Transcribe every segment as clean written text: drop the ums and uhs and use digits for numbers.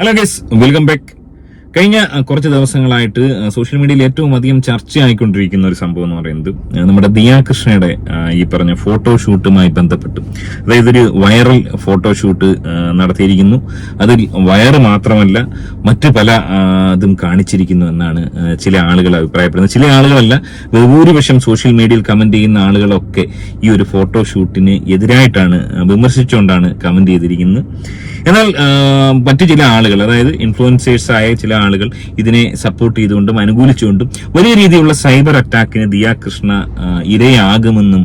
Hello guys, welcome back. കഴിഞ്ഞ കുറച്ച് ദിവസങ്ങളായിട്ട് സോഷ്യൽ മീഡിയയിൽ ഏറ്റവും അധികം ചർച്ചയായിക്കൊണ്ടിരിക്കുന്ന ഒരു സംഭവം എന്ന് പറയുന്നത് നമ്മുടെ ദിയ കൃഷ്ണയുടെ ഈ പറഞ്ഞ ഫോട്ടോഷൂട്ടുമായി ബന്ധപ്പെട്ട്, അതായത് ഒരു വൈറൽ ഫോട്ടോഷൂട്ട് നടത്തിയിരിക്കുന്നു. അതിൽ വയറ് മാത്രമല്ല മറ്റു പല ഇതും കാണിച്ചിരിക്കുന്നു എന്നാണ് ചില ആളുകൾ അഭിപ്രായപ്പെടുന്നത്. ചില ആളുകളല്ല, ഭൂരിപക്ഷം സോഷ്യൽ മീഡിയയിൽ കമന്റ് ചെയ്യുന്ന ആളുകളൊക്കെ ഈ ഒരു ഫോട്ടോഷൂട്ടിന് എതിരായിട്ടാണ് വിമർശിച്ചുകൊണ്ടാണ് കമന്റ് ചെയ്തിരിക്കുന്നത്. എന്നാൽ മറ്റു ചില ആളുകൾ, അതായത് ഇൻഫ്ലുവൻസേഴ്സ് ആയ ചില ആളുകൾ ഇതിനെ സപ്പോർട്ട് ചെയ്തുകൊണ്ടും അനുകൂലിച്ചുകൊണ്ടും വലിയ രീതിയിലുള്ള സൈബർ അറ്റാക്കിന് ദിയ കൃഷ്ണ ഇരയാകുമെന്നും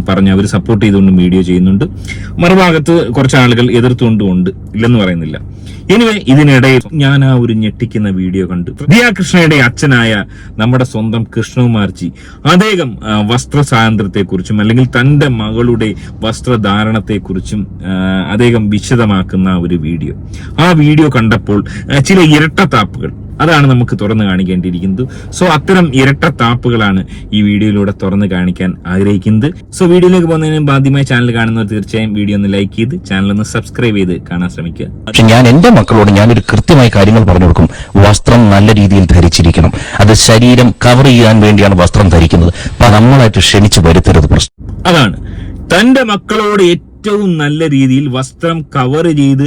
പറഞ്ഞ് അവർ സപ്പോർട്ട് ചെയ്തുകൊണ്ടും വീഡിയോ ചെയ്യുന്നുണ്ട്. മറുഭാഗത്ത് കുറച്ച് ആളുകൾ എതിർത്തുകൊണ്ടുമുണ്ട്, ഇല്ലെന്ന് പറയുന്നില്ല. എനിവേ, ഇതിനിടയിൽ ഞാൻ ആ ഒരു ഞെട്ടിക്കുന്ന വീഡിയോ കണ്ടു. ദിയ കൃഷ്ണയുടെ അച്ഛനായ നമ്മുടെ സ്വന്തം കൃഷ്ണകുമാർജി അദ്ദേഹം വസ്ത്ര സ്വാതന്ത്ര്യത്തെക്കുറിച്ചും അല്ലെങ്കിൽ തന്റെ മകളുടെ വസ്ത്രധാരണത്തെക്കുറിച്ചും അദ്ദേഹം വിശദമാക്കുന്ന ഒരു വീഡിയോ. ആ വീഡിയോ കണ്ടപ്പോൾ ചില ഇരട്ടത്താപ്പുകൾ, അതാണ് നമുക്ക് തുറന്നു കാണിക്കേണ്ടിയിരിക്കുന്നത്. സോ അത്തരം ഇരട്ടത്താപ്പുകളാണ് ഈ വീഡിയോയിലൂടെ തുറന്നു കാണിക്കാൻ ആഗ്രഹിക്കുന്നത്. സോ വീഡിയോയിലേക്ക് പോകുന്നതിന് ആദ്യമായി ചാനൽ കാണുന്നവർ തീർച്ചയായും വീഡിയോ ഒന്ന് ലൈക്ക് ചെയ്ത് ചാനൽ ഒന്ന് സബ്സ്ക്രൈബ് ചെയ്ത് കാണാൻ ശ്രമിക്കുക. പക്ഷെ ഞാൻ എന്റെ മക്കളോട് ഞാനൊരു കൃത്യമായി കാര്യങ്ങൾ പറഞ്ഞു കൊടുക്കും. വസ്ത്രം നല്ല രീതിയിൽ ധരിച്ചിരിക്കണം. അത് ശരീരം കവർ ചെയ്യാൻ വേണ്ടിയാണ് വസ്ത്രം ധരിക്കുന്നത്. അപ്പൊ നമ്മളായിട്ട് ക്ഷണിച്ചു വരുത്തരുത് പ്രശ്നം. അതാണ് തന്റെ മക്കളോട് ഏറ്റവും നല്ല രീതിയിൽ വസ്ത്രം കവർ ചെയ്ത്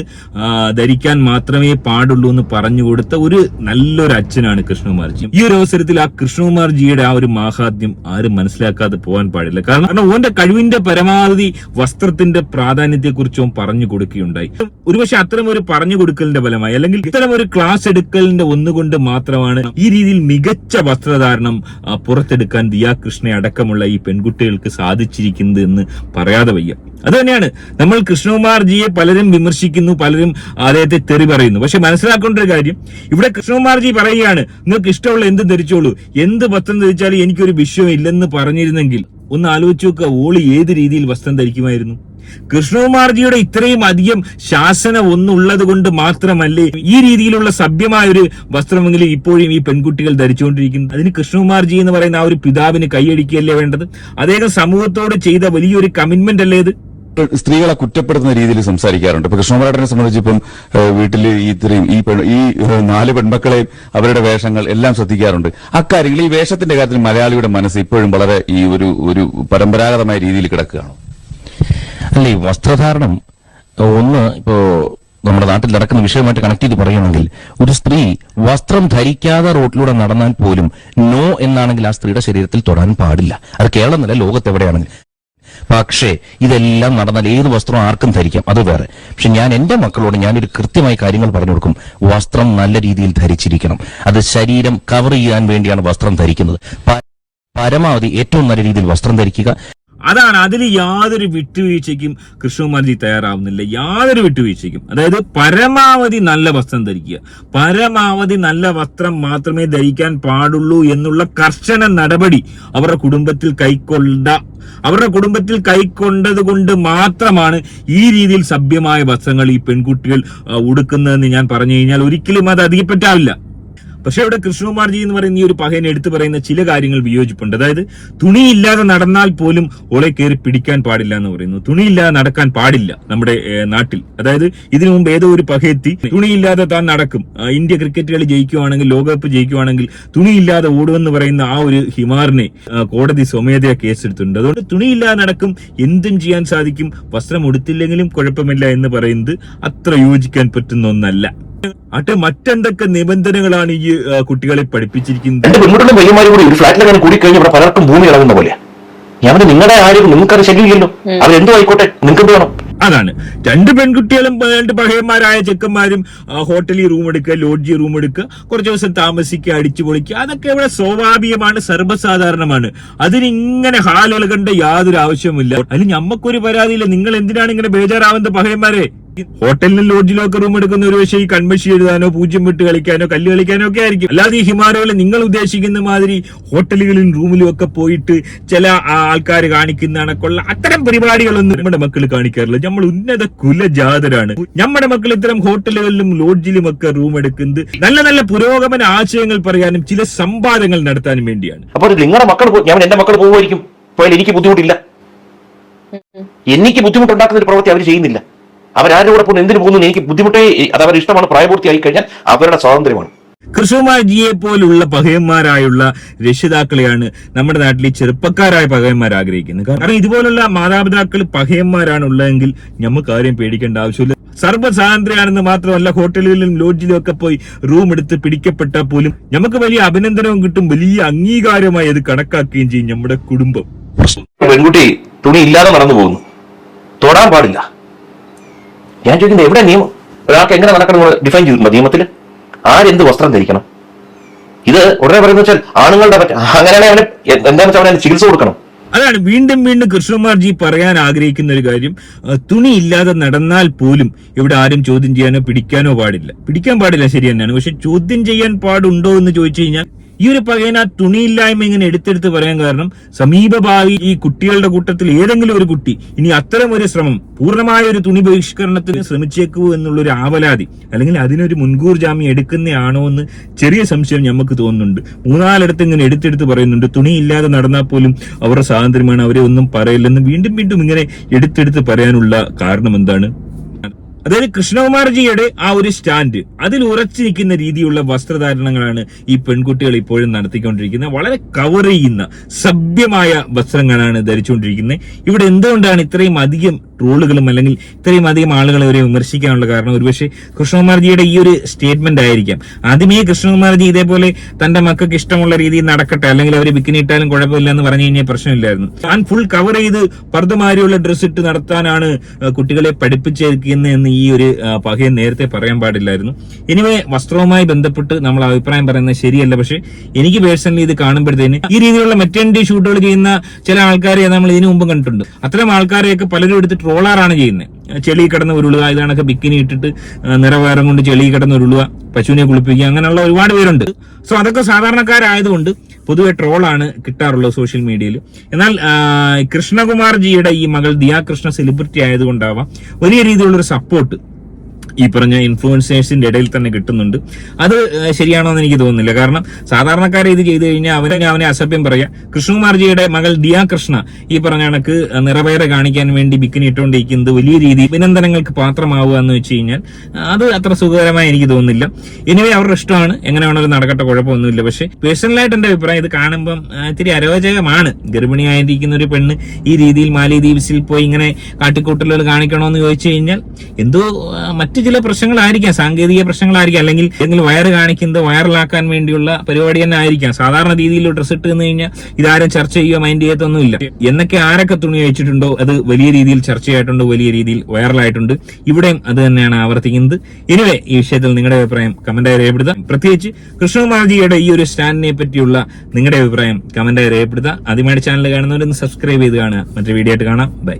ധരിക്കാൻ മാത്രമേ പാടുള്ളൂ എന്ന് പറഞ്ഞു കൊടുത്ത ഒരു നല്ലൊരു അച്ഛനാണ് കൃഷ്ണകുമാർജി. ഈ ഒരു അവസരത്തിൽ ആ കൃഷ്ണകുമാർജിയുടെ ആ ഒരു മാഹാത്മ്യം ആരും മനസ്സിലാക്കാതെ പോകാൻ പാടില്ല. കാരണം ഓന്റെ കഴിവിന്റെ പരമാവധി വസ്ത്രത്തിന്റെ പ്രാധാന്യത്തെക്കുറിച്ച് ഓൻ പറഞ്ഞു കൊടുക്കുകയുണ്ടായി. ഒരുപക്ഷെ അത്തരം ഒരു പറഞ്ഞു കൊടുക്കലിന്റെ ഫലമായി അല്ലെങ്കിൽ ഇത്തരം ഒരു ക്ലാസ് എടുക്കലിന്റെ ഒന്നുകൊണ്ട് മാത്രമാണ് ഈ രീതിയിൽ മികച്ച വസ്ത്രധാരണം പുറത്തെടുക്കാൻ ദിയ കൃഷ്ണ അടക്കമുള്ള ഈ പെൺകുട്ടികൾക്ക് സാധിച്ചിരിക്കുന്നത് എന്ന് പറയാതെ വയ്യ. അത് തന്നെയാണ് നമ്മൾ കൃഷ്ണകുമാർജിയെ പലരും വിമർശിക്കുന്നു, പലരും അദ്ദേഹത്തെ തെറി പറയുന്നു. പക്ഷെ മനസ്സിലാക്കേണ്ട ഒരു കാര്യം, ഇവിടെ കൃഷ്ണകുമാർജി പറയുകയാണ്, നിങ്ങൾക്ക് ഇഷ്ടമുള്ള എന്ത് ധരിച്ചോളൂ, എന്ത് വസ്ത്രം ധരിച്ചാലും എനിക്കൊരു വിഷയം ഇല്ലെന്ന് പറഞ്ഞിരുന്നെങ്കിൽ ഒന്ന് ആലോചിച്ച് നോക്കുക, ഓളി ഏത് രീതിയിൽ വസ്ത്രം ധരിക്കുമായിരുന്നു. കൃഷ്ണകുമാർജിയുടെ ഇത്രയും അധികം ശാസനം ഒന്നുള്ളത് കൊണ്ട് മാത്രമല്ലേ ഈ രീതിയിലുള്ള സഭ്യമായൊരു വസ്ത്രമെങ്കിലും ഇപ്പോഴും ഈ പെൺകുട്ടികൾ ധരിച്ചുകൊണ്ടിരിക്കുന്നത്. അതിന് കൃഷ്ണകുമാർജി എന്ന് പറയുന്ന ആ ഒരു പിതാവിന് കൈയടിക്കുകയല്ലേ വേണ്ടത്? അദ്ദേഹം സമൂഹത്തോട് ചെയ്ത വലിയൊരു കമ്മിറ്റ്മെന്റ് അല്ലേ ഇത്? സ്ത്രീകളെ കുറ്റപ്പെടുത്തുന്ന രീതിയിൽ സംസാരിക്കാറുണ്ട്. ഇപ്പൊ കൃഷ്ണകുമാരേട്ടനെ സംബന്ധിച്ച് ഇപ്പം വീട്ടിൽ ഇത്രയും ഈ 4 പെൺമക്കളെയും അവരുടെ വേഷങ്ങൾ എല്ലാം ശ്രദ്ധിക്കാറുണ്ട്. അക്കാര്യങ്ങൾ ഈ വേഷത്തിന്റെ കാര്യത്തിൽ മലയാളിയുടെ മനസ്സ് ഇപ്പോഴും വളരെ ഈ ഒരു പരമ്പരാഗതമായ രീതിയിൽ കിടക്കുകയാണ്. അല്ല, ഈ വസ്ത്രധാരണം ഒന്ന് ഇപ്പോ നമ്മുടെ നാട്ടിൽ നടക്കുന്ന വിഷയമായിട്ട് കണക്ട് ചെയ്ത് പറയുകയാണെങ്കിൽ, ഒരു സ്ത്രീ വസ്ത്രം ധരിക്കാതെ റോഡിലൂടെ നടന്നാൽ പോലും നോ എന്നാണെങ്കിൽ ആ സ്ത്രീയുടെ ശരീരത്തിൽ തൊടാൻ പാടില്ല. അത് കേരളമല്ല, ലോകത്തെവിടെയാണെങ്കിൽ. പക്ഷേ ഇതെല്ലാം നടന്നാൽ ഏത് വസ്ത്രം ആർക്കും ധരിക്കാം, അത് വേറെ. പക്ഷെ ഞാൻ എന്റെ മക്കളോട് ഞാനൊരു കൃത്യമായി കാര്യങ്ങൾ പറഞ്ഞു കൊടുക്കും. വസ്ത്രം നല്ല രീതിയിൽ ധരിച്ചിരിക്കണം. അത് ശരീരം കവർ ചെയ്യാൻ വേണ്ടിയാണ് വസ്ത്രം ധരിക്കുന്നത്. പരമാവധി ഏറ്റവും നല്ല രീതിയിൽ വസ്ത്രം ധരിക്കുക. അതാണ്, അതിൽ യാതൊരു വിട്ടുവീഴ്ചയ്ക്കും കൃഷ്ണകുമാർജി തയ്യാറാവുന്നില്ല, യാതൊരു വിട്ടുവീഴ്ചയ്ക്കും. അതായത് പരമാവധി നല്ല വസ്ത്രം ധരിക്കുക, പരമാവധി നല്ല വസ്ത്രം മാത്രമേ ധരിക്കാൻ പാടുള്ളൂ എന്നുള്ള കർശന നടപടി അവരുടെ കുടുംബത്തിൽ കൈക്കൊണ്ടത് കൊണ്ട് മാത്രമാണ് ഈ രീതിയിൽ സഭ്യമായ വസ്ത്രങ്ങൾ ഈ പെൺകുട്ടികൾ ഉടുക്കുന്നതെന്ന് ഞാൻ പറഞ്ഞു കഴിഞ്ഞാൽ ഒരിക്കലും അത് അധികപ്പറ്റാവില്ല. പക്ഷെ ഇവിടെ കൃഷ്ണകുമാർജി എന്ന് പറയുന്ന ഈ ഒരു പഹയൻ എടുത്തു പറയുന്ന ചില കാര്യങ്ങൾ വിയോജിപ്പുണ്ട്. അതായത് തുണിയില്ലാതെ നടന്നാൽ പോലും ഓളെ കയറി പിടിക്കാൻ പാടില്ല എന്ന് പറയുന്നു. തുണിയില്ലാതെ നടക്കാൻ പാടില്ല നമ്മുടെ നാട്ടിൽ. അതായത് ഇതിനു മുമ്പ് ഏതോ ഒരു പഹയെത്തി തുണിയില്ലാതെ താൻ നടക്കും, ഇന്ത്യ ക്രിക്കറ്റ് കളി ജയിക്കുവാണെങ്കിൽ, ലോകകപ്പ് ജയിക്കുവാണെങ്കിൽ തുണിയില്ലാതെ ഓടുമെന്ന് പറയുന്ന ആ ഒരു ഹിമാറിനെ കോടതി സ്വമേധയാ കേസെടുത്തിട്ടുണ്ട്. അതുകൊണ്ട് തുണിയില്ലാതെ നടക്കും, എന്തും ചെയ്യാൻ സാധിക്കും, വസ്ത്രം ഉടുത്തില്ലെങ്കിലും കുഴപ്പമില്ല എന്ന് പറയുന്നത് അത്ര യോജിക്കാൻ പറ്റുന്ന ഒന്നല്ല. മറ്റെന്തൊക്കെ നിബന്ധനകളാണ് ഈ കുട്ടികളെ പഠിപ്പിച്ചിരിക്കുന്നത്? പെൺകുട്ടികളും പയ്യന്മാരും കൂടി ഒരു ഫ്ലാറ്റിലെങ്ങനെ കൂടി കഴിഞ്ഞ് ഇവിടെ പലർക്കും ഭൂമി ഇളകുന്ന പോലെ. ഞാൻ നിങ്ങളുടെ ആരും നിങ്ങൾക്കത് ശല്യമില്ലല്ലോ, അവരെന്തോ ആയിക്കോട്ടെ, നിങ്ങൾക്ക് വേണം. അതാണ്, 2 പെൺകുട്ടികളും 2 പഹയന്മാരായ ചെക്കന്മാരും ഹോട്ടലിൽ റൂം എടുക്കുക, ലോഡ്ജി റൂം എടുക്കുക, കുറച്ചു ദിവസം താമസിക്കുക, അടിച്ചു പൊളിക്കുക, അതൊക്കെ ഇവിടെ സ്വാഭാവികമാണ്, സർവ്വസാധാരണമാണ്. അതിനിങ്ങനെ ഹാലിളകേണ്ട യാതൊരു ആവശ്യവുമില്ല. അതിന് ഞമ്മക്കൊരു പരാതിയില്ല. നിങ്ങൾ എന്തിനാണ് ഇങ്ങനെ ബേജാറാവുന്നത് പഹയന്മാരെ? ഹോട്ടലിലും ലോഡ്ജിലും ഒക്കെ റൂം എടുക്കുന്ന ഒരു പക്ഷേ ഈ കൺമഷി എഴുതാനോ പൂജ്യം വിട്ട് കളിക്കാനോ കല്ല് കളിക്കാനോ ഒക്കെ ആയിരിക്കും. അല്ലാതെ ഈ ഹിമാലയകളെ നിങ്ങൾ ഉദ്ദേശിക്കുന്ന മാതിരി ഹോട്ടലുകളിലും റൂമിലും ഒക്കെ പോയിട്ട് ചില ആൾക്കാർ കാണിക്കുന്ന കണക്കുള്ള അത്തരം പരിപാടികളൊന്നും നമ്മുടെ മക്കൾ കാണിക്കാറില്ല. നമ്മൾ ഉന്നത കുലജാതരാണ്. നമ്മുടെ മക്കൾ ഇത്തരം ഹോട്ടലുകളിലും ലോഡ്ജിലും ഒക്കെ റൂം എടുക്കുന്നത് നല്ല നല്ല പുരോഗമന ആശയങ്ങൾ പറയാനും ചില സംവാദങ്ങൾ നടത്താനും വേണ്ടിയാണ്. അപ്പോൾ നിങ്ങളുടെ മക്കൾ, ഞാൻ എന്റെ മക്കൾ പോകുമായിരിക്കും, പോയാൽ എനിക്ക് ബുദ്ധിമുട്ടില്ല. എനിക്ക് ബുദ്ധിമുട്ടുണ്ടാക്കുന്ന ഒരു പ്രവൃത്തി അവർ ചെയ്യുന്നില്ല. അവരാരുടെ കൂടെ പോകുന്നു, എന്തിനു പോകുന്നു എനിക്ക് ബുദ്ധിമുട്ടേ. അത് അവരുടെ ഇഷ്ടമാണ്, പ്രായപൂർത്തിയായി കഴിഞ്ഞാൽ അവരുടെ സ്വാതന്ത്ര്യമാണ്. കൃഷ്ണകുമാർജിയെ പോലുള്ള പകയന്മാരായുള്ള രക്ഷിതാക്കളെയാണ് നമ്മുടെ നാട്ടിൽ ചെറുപ്പക്കാരായ പകയന്മാർ ആഗ്രഹിക്കുന്നത്. കാരണം ഇതുപോലുള്ള മാതാപിതാക്കൾ പകയന്മാരാണ് ഉള്ളതെങ്കിൽ നമുക്ക് ആരെയും പേടിക്കേണ്ട ആവശ്യമില്ല. സർവ്വസ്വാതന്ത്ര്യമാണെന്ന് മാത്രമല്ല, ഹോട്ടലുകളിലും ലോഡ്ജിലും ഒക്കെ പോയി റൂം എടുത്ത് പിടിക്കപ്പെട്ടാൽ പോലും നമുക്ക് വലിയ അഭിനന്ദനവും കിട്ടും, വലിയ അംഗീകാരമായി അത് കണക്കാക്കുകയും ചെയ്യും നമ്മുടെ കുടുംബം. പെൺകുട്ടി തുണി ഇല്ലാതെ നടന്നു പോകുന്നു, തൊടാൻ പാടില്ല. ഞാൻ ചോദിക്കുന്നത് എവിടെ നിയമം? ഒരാൾക്ക് എങ്ങനെ നടക്കണം ഡിഫൈൻ ചെയ്തിട്ടുണ്ടോ നിയമത്തിൽ? ആരെന്ത് വസ്ത്രം ധരിക്കണം? ഇത് ഉടനെ പറയുന്ന വെച്ചാൽ ആണുങ്ങളുടെ അങ്ങനെയാണെങ്കിൽ അവന് എന്താണെന്ന് വെച്ചാൽ അവന് ചികിത്സ കൊടുക്കണം. അതാണ് വീണ്ടും വീണ്ടും കൃഷ്ണകുമാർജി പറയാൻ ആഗ്രഹിക്കുന്ന ഒരു കാര്യം. തുണി ഇല്ലാതെ നടന്നാൽ പോലും ഇവിടെ ആരും ചോദ്യം ചെയ്യാനോ പിടിക്കാനോ പാടില്ല. പിടിക്കാൻ പാടില്ല, ശരി തന്നെയാണ്. പക്ഷെ ചോദ്യം ചെയ്യാൻ പാടുണ്ടോ എന്ന് ചോദിച്ചു കഴിഞ്ഞാൽ ഈ ഒരു പകയന തുണിയില്ലായ്മ ഇങ്ങനെ എടുത്തെടുത്ത് പറയാൻ കാരണം സമീപഭാവി ഈ കുട്ടികളുടെ കൂട്ടത്തിൽ ഏതെങ്കിലും ഒരു കുട്ടി ഇനി അത്തരം ഒരു ശ്രമം, പൂർണ്ണമായ ഒരു തുണി ബഹിഷ്കരണത്തിന് ശ്രമിച്ചേക്കൂ എന്നുള്ളൊരു ആവലാതി, അല്ലെങ്കിൽ അതിനൊരു മുൻകൂർ ജാമ്യം എടുക്കുന്നതാണോ എന്ന് ചെറിയ സംശയം നമുക്ക് തോന്നുന്നുണ്ട്. മൂന്നാലിടത്ത് ഇങ്ങനെ എടുത്തെടുത്ത് പറയുന്നുണ്ട് തുണിയില്ലാതെ നടന്നാൽ പോലും അവരുടെ സ്വാതന്ത്ര്യമാണ്, അവരെ ഒന്നും പറയില്ലെന്ന് വീണ്ടും വീണ്ടും ഇങ്ങനെ എടുത്തെടുത്ത് പറയാനുള്ള കാരണം എന്താണ്? അതായത് കൃഷ്ണകുമാർജിയുടെ ആ ഒരു സ്റ്റാൻഡ്, അതിൽ ഉറച്ചു നിൽക്കുന്ന രീതിയിലുള്ള വസ്ത്രധാരണങ്ങളാണ് ഈ പെൺകുട്ടികൾ ഇപ്പോഴും നടത്തിക്കൊണ്ടിരിക്കുന്നത്. വളരെ കവർ ചെയ്യുന്ന സഭ്യമായ വസ്ത്രങ്ങളാണ് ധരിച്ചുകൊണ്ടിരിക്കുന്നത്. ഇവിടെ എന്തുകൊണ്ടാണ് ഇത്രയും അധികം ട്രോളുകളും അല്ലെങ്കിൽ ഇത്രയും അധികം ആളുകളെ അവരെ വിമർശിക്കാനുള്ള കാരണം? ഒരുപക്ഷെ കൃഷ്ണകുമാർജിയുടെ ഈ ഒരു സ്റ്റേറ്റ്മെന്റ് ആയിരിക്കാം. ആദ്യമേ കൃഷ്ണകുമാർജി ഇതേപോലെ തന്റെ മക്കൾക്ക് ഇഷ്ടമുള്ള രീതിയിൽ നടക്കട്ടെ, അല്ലെങ്കിൽ അവരെ ബിക്കിനി ഇട്ടാലും കുഴപ്പമില്ല എന്ന് പറഞ്ഞു കഴിഞ്ഞാൽ പ്രശ്നമില്ലായിരുന്നു. താൻ ഫുൾ കവർ ചെയ്ത് പർദ്ദമാരിയുള്ള ഡ്രസ്സ് ഇട്ട് നടത്താനാണ് കുട്ടികളെ പഠിപ്പിച്ചേക്കുന്നത് എന്ന് ഈ ഒരു പകയൻ നേരത്തെ പറയാൻ പാടില്ലായിരുന്നു. എനിവേ, വസ്ത്രവുമായി ബന്ധപ്പെട്ട് നമ്മൾ അഭിപ്രായം പറയുന്നത് ശരിയല്ല. പക്ഷെ എനിക്ക് പേഴ്സണലി ഇത് കാണുമ്പോഴത്തേന് ഈ രീതിയിലുള്ള മെറ്റേണിറ്റി ഷൂട്ടുകൾ ചെയ്യുന്ന ചില ആൾക്കാരെ നമ്മൾ ഇതിനു മുമ്പ് കണ്ടിട്ടുണ്ട്. അത്തരം ആൾക്കാരെയൊക്കെ പലരും എടുത്ത് ട്രോളാറാണ് ചെയ്യുന്നത്. ചെളി കിടന്ന് ഉരുളുക, ഇതാണൊക്കെ ബിക്കിനി ഇട്ടിട്ട് നിറവേറം കൊണ്ട് ചെളി കിടന്ന് ഉരുളുക, പശുവിനെ കുളിപ്പിക്കുക, അങ്ങനെയുള്ള ഒരുപാട് പേരുണ്ട്. സോ അതൊക്കെ സാധാരണക്കാരായതുകൊണ്ട് പൊതുവെ ട്രോളാണ് കിട്ടാറുള്ളത് സോഷ്യൽ മീഡിയയിൽ. എന്നാൽ കൃഷ്ണകുമാർജിയുടെ ഈ മകൾ ദിയാ കൃഷ്ണ സെലിബ്രിറ്റി ആയതുകൊണ്ടാവാം വലിയ രീതിയിലുള്ള ഒരു സപ്പോർട്ട് ഈ പറഞ്ഞ ഇൻഫ്ലുവൻസേഴ്സിന്റെ ഇടയിൽ തന്നെ കിട്ടുന്നുണ്ട്. അത് ശരിയാണോ എന്ന് എനിക്ക് തോന്നുന്നില്ല. കാരണം സാധാരണക്കാരെ ഇത് ചെയ്തു കഴിഞ്ഞാൽ അവനെ അസഭ്യം പറയാം. കൃഷ്ണകുമാർജിയുടെ മകൾ ദിയാ കൃഷ്ണ ഈ പറഞ്ഞ കണക്ക് നിറവേറെ കാണിക്കാൻ വേണ്ടി ബിക്കിനി ഇട്ടുകൊണ്ടിരിക്കുന്നത് വലിയ രീതിയിൽ അഭിനന്ദനങ്ങൾക്ക് പാത്രമാവുക എന്ന് വെച്ച് കഴിഞ്ഞാൽ അത് അത്ര സുഖകരമായി എനിക്ക് തോന്നുന്നില്ല. എനിവേ, അവരുടെ ഇഷ്ടമാണ്, എങ്ങനെ വേണമെങ്കിലും നടക്കട്ടെ, കുഴപ്പമൊന്നുമില്ല. പക്ഷെ പേഴ്സണലായിട്ട് എന്റെ അഭിപ്രായം ഇത് കാണുമ്പം ഇത്തിരി അരോചകമാണ്. ഗർഭിണിയായിരിക്കുന്ന ഒരു പെണ്ണ് ഈ രീതിയിൽ മാലിദ്വീപ്സിൽ പോയി ഇങ്ങനെ കാട്ടിക്കൂട്ടലുകൾ കാണിക്കണമെന്ന് ചോദിച്ചു കഴിഞ്ഞാൽ എന്തോ മറ്റു ചില പ്രശ്നങ്ങളായിരിക്കാം, സാങ്കേതിക പ്രശ്നങ്ങളായിരിക്കാം, അല്ലെങ്കിൽ എന്തെങ്കിലും വയറ് കാണിക്കുന്നത് വൈറലാക്കാൻ വേണ്ടിയുള്ള പരിപാടി തന്നെ ആയിരിക്കാം. സാധാരണ രീതിയിൽ ഡ്രസ് ഇട്ട് നിന്ന് കഴിഞ്ഞാൽ ഇതാരും ചർച്ച ചെയ്യുകയോ മൈൻഡ് ചെയ്യത്തൊന്നുമില്ല. എന്നൊക്കെ ആരൊക്കെ തുണി അയച്ചിട്ടുണ്ടോ അത് വലിയ രീതിയിൽ ചർച്ചയായിട്ടുണ്ട്, വലിയ രീതിയിൽ വൈറലായിട്ടുണ്ട്. ഇവിടെയും അത് തന്നെയാണ് ആവർത്തിക്കുന്നത്. എനിവേ, ഈ വിഷയത്തിൽ നിങ്ങളുടെ അഭിപ്രായം കമന്റായി രേഖപ്പെടുത്താം. പ്രത്യേകിച്ച് കൃഷ്ണകുമാർജിയുടെ ഈ ഒരു സ്റ്റാൻഡിനെ പറ്റിയുള്ള നിങ്ങളുടെ അഭിപ്രായം കമന്റായി രേഖപ്പെടുത്താം. ആദ്യമായിട്ട് ചാനൽ കാണുന്നവരൊന്ന് സബ്സ്ക്രൈബ് ചെയ്ത് കാണുക. മറ്റൊരു വീഡിയോ ആയിട്ട് കാണാം. ബൈ.